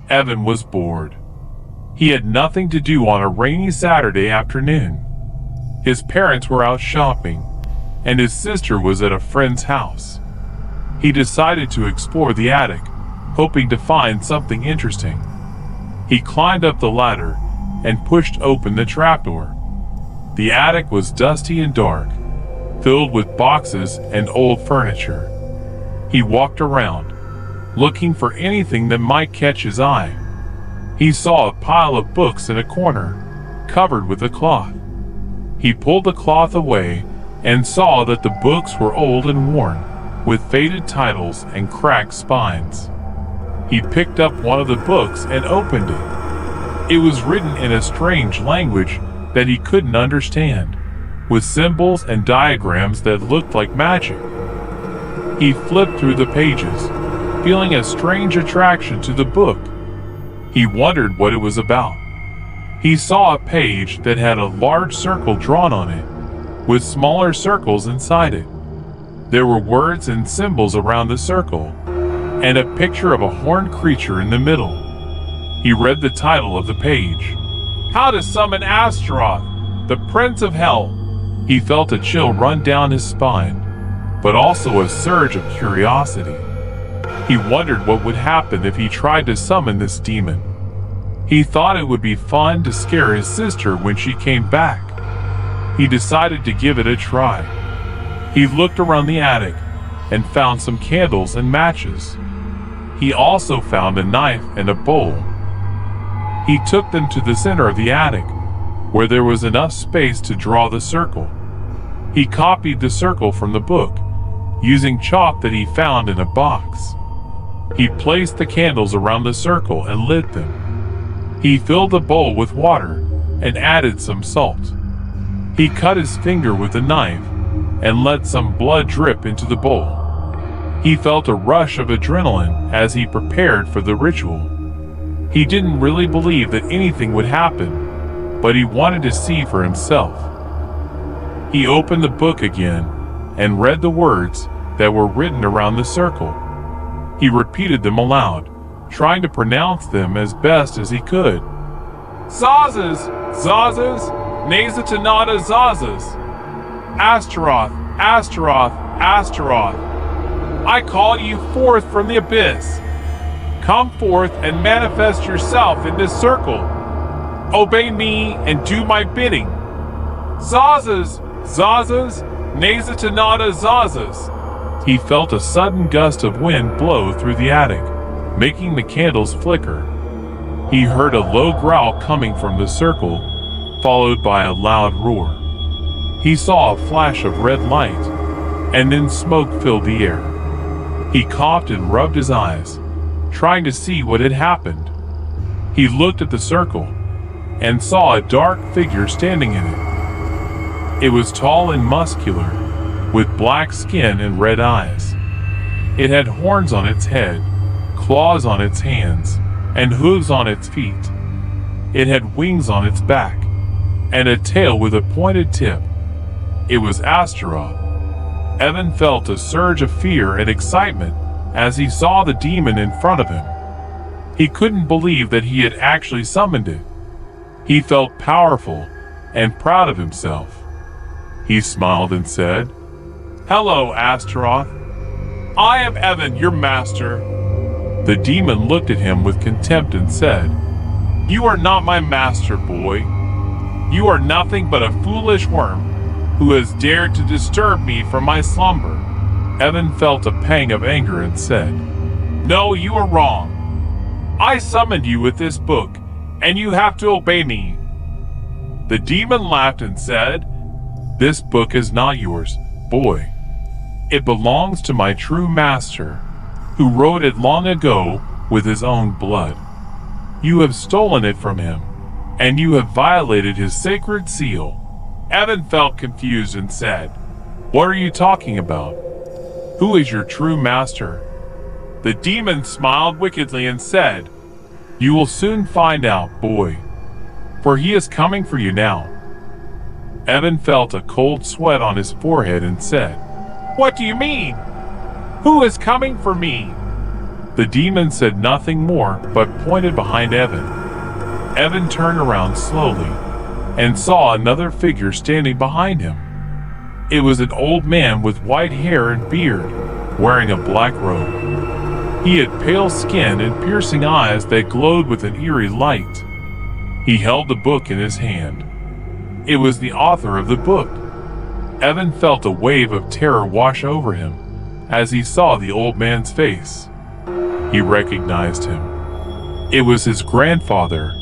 Evan was bored. He had nothing to do on a rainy Saturday afternoon. His parents were out shopping, and his sister was at a friend's house. He decided to explore the attic, hoping to find something interesting. He climbed up the ladder and pushed open the trapdoor. The attic was dusty and dark, filled with boxes and old furniture. He walked around, looking for anything that might catch his eye. He saw a pile of books in a corner, covered with a cloth. He pulled the cloth away and saw that the books were old and worn, with faded titles and cracked spines. He picked up one of the books and opened it. It was written in a strange language that he couldn't understand, with symbols and diagrams that looked like magic. He flipped through the pages, feeling a strange attraction to the book. He wondered what it was about. He saw a page that had a large circle drawn on it, with smaller circles inside it. There were words and symbols around the circle, and a picture of a horned creature in the middle. He read the title of the page, How to Summon Astaroth, the Prince of Hell. He felt a chill run down his spine, but also a surge of curiosity. He wondered what would happen if he tried to summon this demon. He thought it would be fun to scare his sister when she came back. He decided to give it a try. He looked around the attic and found some candles and matches. He also found a knife and a bowl. He took them to the center of the attic, where there was enough space to draw the circle. He copied the circle from the book, using chalk that he found in a box. He placed the candles around the circle and lit them. He filled the bowl with water and added some salt. He cut his finger with a knife and let some blood drip into the bowl. He felt a rush of adrenaline as he prepared for the ritual. He didn't really believe that anything would happen, but he wanted to see for himself. He opened the book again and read the words that were written around the circle. He repeated them aloud, trying to pronounce them as best as he could. Zazas, Zazas, Nazatanata Zazas. Astaroth, Astaroth, Astaroth. I call you forth from the abyss. Come forth and manifest yourself in this circle. Obey me and do my bidding. Zazas, Zazas, Nazatanata Zazas. He felt a sudden gust of wind blow through the attic, making the candles flicker. He heard a low growl coming from the circle, followed by a loud roar. He saw a flash of red light, and then smoke filled the air. He coughed and rubbed his eyes, trying to see what had happened. He looked at the circle and saw a dark figure standing in it. It was tall and muscular, with black skin and red eyes. It had horns on its head, claws on its hands, and hooves on its feet. It had wings on its back, and a tail with a pointed tip. It was Astaroth. Evan felt a surge of fear and excitement as he saw the demon in front of him. He couldn't believe that he had actually summoned it. He felt powerful and proud of himself. He smiled and said, Hello, Astaroth. I am Evan, your master. The demon looked at him with contempt and said, You are not my master, boy. You are nothing but a foolish worm who has dared to disturb me from my slumber. Evan felt a pang of anger and said, No, you are wrong. I summoned you with this book, and you have to obey me. The demon laughed and said, This book is not yours, boy. It belongs to my true master, who wrote it long ago with his own blood. You have stolen it from him, and you have violated his sacred seal. Evan felt confused and said, What are you talking about? Who is your true master? The demon smiled wickedly and said, You will soon find out, boy, for he is coming for you now. Evan felt a cold sweat on his forehead and said, What do you mean? Who is coming for me? The demon said nothing more but pointed behind Evan. Evan turned around slowly and saw another figure standing behind him. It was an old man with white hair and beard, wearing a black robe. He had pale skin and piercing eyes that glowed with an eerie light. He held the book in his hand. It was the author of the book. Evan felt a wave of terror wash over him as he saw the old man's face. He recognized him. It was his grandfather,